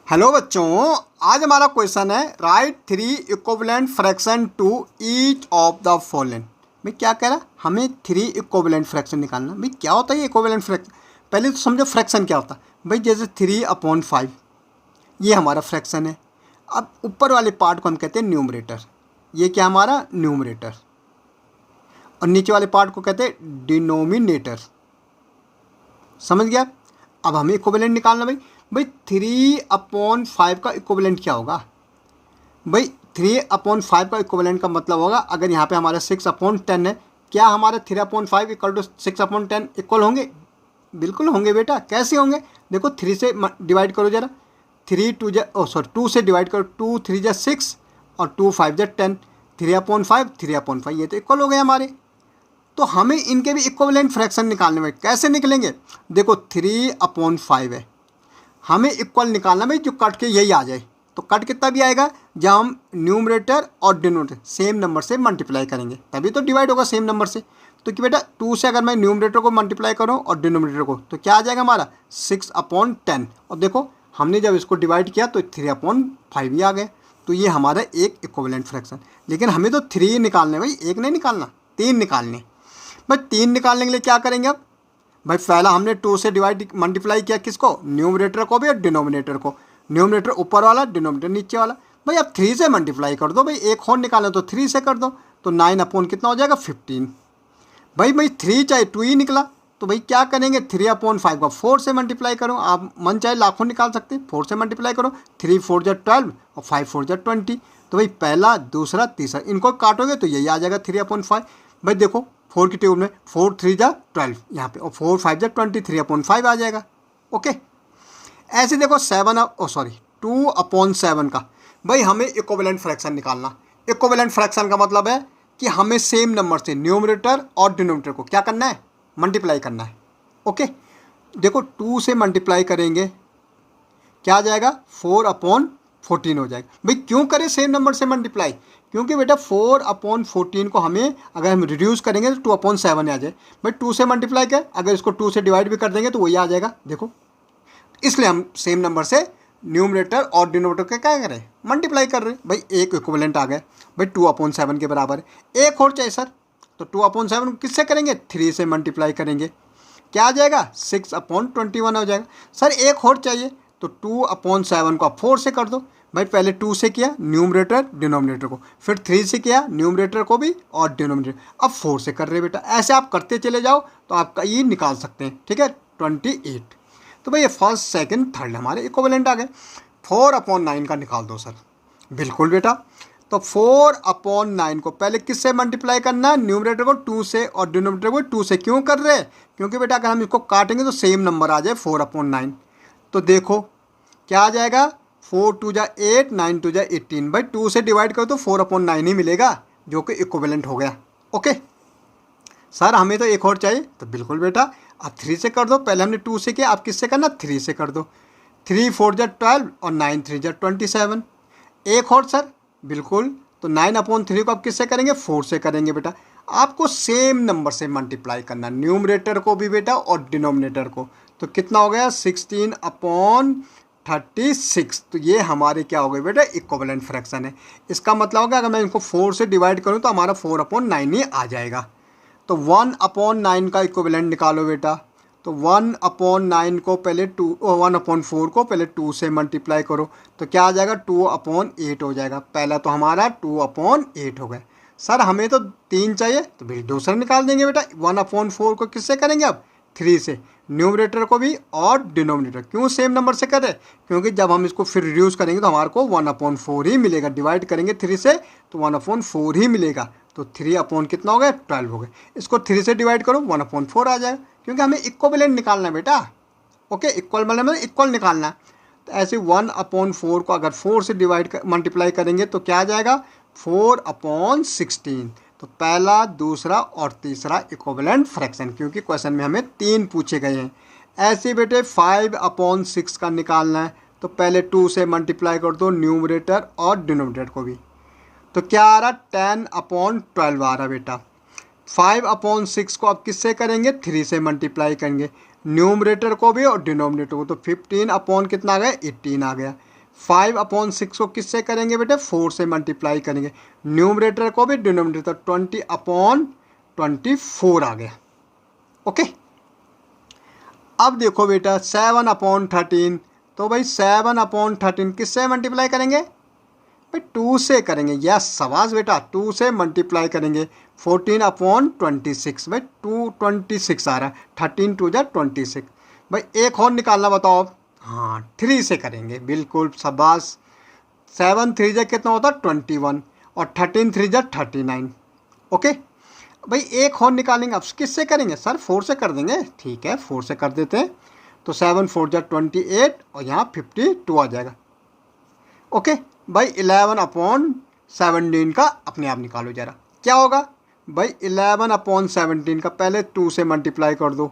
Hello बच्चों, आज हमारा क्वेश्चन है write three equivalent fraction to each of the following. भाई क्या कह रहा है, हमें थ्री इक्विवेलेंट फ्रैक्शन निकालना। भाई क्या होता है ये इक्विवेलेंट फ्रैक्शन? पहले तो समझो फ्रैक्शन क्या होता है। भाई जैसे 3/5 ये हमारा फ्रैक्शन है। अब ऊपर वाले पार्ट को हम कहते हैं न्यूमरेटर। ये क्या हमारा न्यूमरेटर, और नीचे वाले पार्ट को कहते हैं डिनोमिनेटर। समझ गया? अब हमें इक्विवेलेंट निकालना। भाई 3/5 का इक्विवेलेंट क्या होगा? भाई 3/5 का इक्विवेलेंट का मतलब होगा, अगर यहाँ पे हमारा 6/10 है, क्या हमारा 3/5 इक्वल टू 6/10 इक्वल होंगे? बिल्कुल होंगे बेटा। कैसे होंगे? देखो 3 से डिवाइड करो जरा। 2 से डिवाइड करो। 2 3 जा 6 और 2 5 जा 10। 3/5 ये तो इक्वल हो गए हमारे। तो हमें इनके भी इक्विवेलेंट फ्रैक्शन निकालने में कैसे निकलेंगे? देखो 3/5 है, हमें इक्वल निकालना। भाई जो कट के यही आ जाए, तो कट कितना भी आएगा जब हम न्यूमरेटर और डिनोमिनेटर सेम नंबर से मल्टीप्लाई करेंगे, तभी तो डिवाइड होगा सेम नंबर से। तो कि बेटा 2 से अगर मैं न्यूमरेटर को मल्टीप्लाई करूं और डिनोमिनेटर को, तो क्या आ जाएगा हमारा 6/10। और देखो हमने जब इसको डिवाइड किया तो 3/5 ही आ गए। तो ये हमारा एक इक्विवेलेंट फ्रैक्शन। लेकिन हमें तो 3 निकालने, भाई एक नहीं निकालना, 3 निकालने। भाई 3 निकालने के लिए क्या करेंगे? अब भाई पहला हमने 2 से डिवाइड मल्टीप्लाई किया, किसको? न्यूमरेटर को भी और डिनोमिनेटर को। न्यूमरेटर ऊपर वाला, डिनोमिनेटर नीचे वाला। भाई अब 3 से मल्टीप्लाई कर दो। भाई एक और निकालना तो 3 से कर दो, तो 9 कितना हो जाएगा 15। भाई 3 चाहे 2 ही निकला, तो भाई क्या करेंगे? 3/5 का 4 से मल्टीप्लाई करो। आप मन चाहे लाखों निकाल सकते हैं, 4 से मल्टीप्लाई करो। 3 4 जा 12 और 5 4 जा 20। तो भाई पहला, दूसरा, तीसरा, इनको काटोगे तो यही आ जाएगा 3/5। भाई देखो 4 की टेबल में 4 3 जा 12 यहाँ पे, और 4 5 जा 20, 3/5 आ जाएगा। ओके। ऐसे देखो 2/7 का भाई हमें इक्विवेलेंट फ्रैक्शन निकालना। इक्विवेलेंट फ्रैक्शन का मतलब है कि हमें सेम नंबर से न्यूमरेटर और डिनोमिनेटर को क्या करना है? मल्टीप्लाई करना है। ओके। देखो 2 से मल्टीप्लाई करेंगे, क्या आ जाएगा? 4/14 हो जाएगा। भाई क्यों करें सेम नंबर से मल्टीप्लाई? क्योंकि बेटा 4/14 को हमें अगर हम रिड्यूस करेंगे तो 2/7 आ जाए। भाई 2 से मल्टीप्लाई कर, अगर इसको 2 से डिवाइड भी कर देंगे तो वही आ जाएगा। देखो इसलिए हम सेम नंबर से न्यूमरेटर और डिनोमिनेटर के क्या करें? मल्टीप्लाई कर रहे हैं। भाई एक इक्विवेलेंट आ गए। भाई 2/7 के बराबर है। एक और चाहिए सर, तो 2/7 किससे करेंगे? 3 से मल्टीप्लाई करेंगे, क्या आ जाएगा? 6/21 हो जाएगा। सर एक और चाहिए, तो 2/7 को आप 4 से कर दो। भाई पहले 2 से किया न्यूमरेटर डिनोमिनेटर को, फिर 3 से किया न्यूमरेटर को भी और डिनोमिनेटर, अब 4 से कर रहे बेटा। ऐसे आप करते चले जाओ तो आपका ये निकाल सकते हैं। ठीक है, 28। तो भाई ये फर्स्ट सेकंड थर्ड हमारे इक्विवेलेंट आ गए। 4/9 का निकाल दो सर। बिल्कुल बेटा। तो 4/9 को पहले किससे मल्टीप्लाई करना है? न्यूमरेटर को 2 से और डिनोमिनेटर को 2 से। क्यों कर रहे हैं? क्योंकि बेटा अगर हम इसको काटेंगे तो सेम नंबर आ जाए 4/9। तो देखो क्या आ जाएगा? 4 2 जा 8, 9 2 जा 18। भाई 2 से डिवाइड करो तो 4/9 ही मिलेगा, जो कि इक्विवेलेंट हो गया। ओके सर हमें तो एक और चाहिए। तो बिल्कुल बेटा, आप 3 से कर दो। पहले हमने 2 से किया, आप किससे करना? 3 से कर दो। 3 4 जा 12 और 9 3 जा 27। एक और सर, बिल्कुल। तो 9/3 को आप किससे करेंगे? 4 से करेंगे बेटा। आपको सेम नंबर से मल्टीप्लाई करना, न्यूमरेटर को भी बेटा और डिनोमिनेटर को। तो कितना हो गया? 16/36। तो ये हमारे क्या हो गए बेटा? इक्विवेलेंट फ्रैक्शन है। इसका मतलब होगा अगर मैं इनको 4 से डिवाइड करूँ तो हमारा 4/9 ही आ जाएगा। तो 1/9 का इक्विवेलेंट निकालो बेटा। तो 1/9 को पहले 1/4 को पहले 2 से मल्टीप्लाई करो, तो क्या आ जाएगा? 2/8 हो जाएगा। पहला तो हमारा 2/8 हो गया। सर हमें तो 3 चाहिए, तो फिर दूसरा निकाल देंगे बेटा। 1/4 को किससे करेंगे? अब 3 से, न्यूमरेटर को भी और डिनोमिनेटर। क्यों सेम नंबर से करें? क्योंकि जब हम इसको फिर रिड्यूस करेंगे तो हमारे को 1/4 ही मिलेगा। डिवाइड करेंगे 3 से तो 1/4 ही मिलेगा। तो 3 कितना हो गया? 12 हो गया। इसको 3 से डिवाइड करो, 1/4 आ जाएगा, क्योंकि हमें इक्विवेलेंट निकालना है बेटा। ओके, इक्वल मतलब इक्वल निकालना है। तो ऐसे 1/4 को अगर 4 से मल्टीप्लाई करेंगे तो क्या आ जाएगा? 4/16। तो पहला, दूसरा और तीसरा इक्विवेलेंट फ्रैक्शन, क्योंकि क्वेश्चन में हमें 3 पूछे गए हैं। ऐसे बेटे 5/6 का निकालना है, तो पहले 2 से मल्टीप्लाई कर दो न्यूमरेटर और डिनोमिनेटर को भी। तो क्या आ रहा? 10/12 आ रहा बेटा। 5/6 को आप किससे करेंगे? 3 से मल्टीप्लाई करेंगे, न्यूमरेटर को भी और डिनोमिनेटर को। तो 15 कितना आ गया? 18 आ गया। 5/6 को किससे करेंगे बेटे, 4 से मल्टीप्लाई करेंगे। न्यूमरेटर को भी डिनोमिनेटर, 20/24 आ गया। ओके, अब देखो बेटा 7/13, तो भाई 7/13 किससे मल्टीप्लाई करेंगे भाई, 2 से करेंगे। यस शाबाश बेटा, 2 से मल्टीप्लाई करेंगे। 14/26 भाई, 226 आ रहा है, 13 2 जा 26। भाई एक और निकालना बताओ अब। हाँ 3 से करेंगे, बिल्कुल शाबाश। 7 3 जा कितना होता है 21, और 13 3 जा 39। ओके भाई एक और निकालेंगे, अब किससे करेंगे सर, 4 से कर देंगे। ठीक है 4 से कर देते हैं, तो 7 4 जा 28, और यहाँ 52 आ जाएगा। ओके भाई 11/17 का अपने आप निकालो जरा, क्या होगा भाई 11/17 का पहले 2 से मल्टीप्लाई कर दो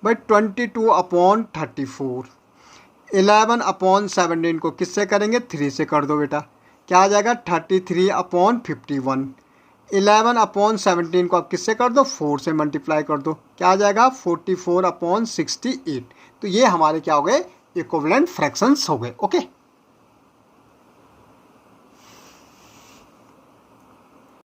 भाई, 22/34। 11/17 को किससे करेंगे, 3 से कर दो बेटा, क्या आ जाएगा 33/51। 11/17 को आप किससे कर दो, 4 से मल्टीप्लाई कर दो, क्या आ जाएगा 44/68। तो ये हमारे क्या हो गए, इक्विवेलेंट फ्रैक्शंस हो गए। ओके।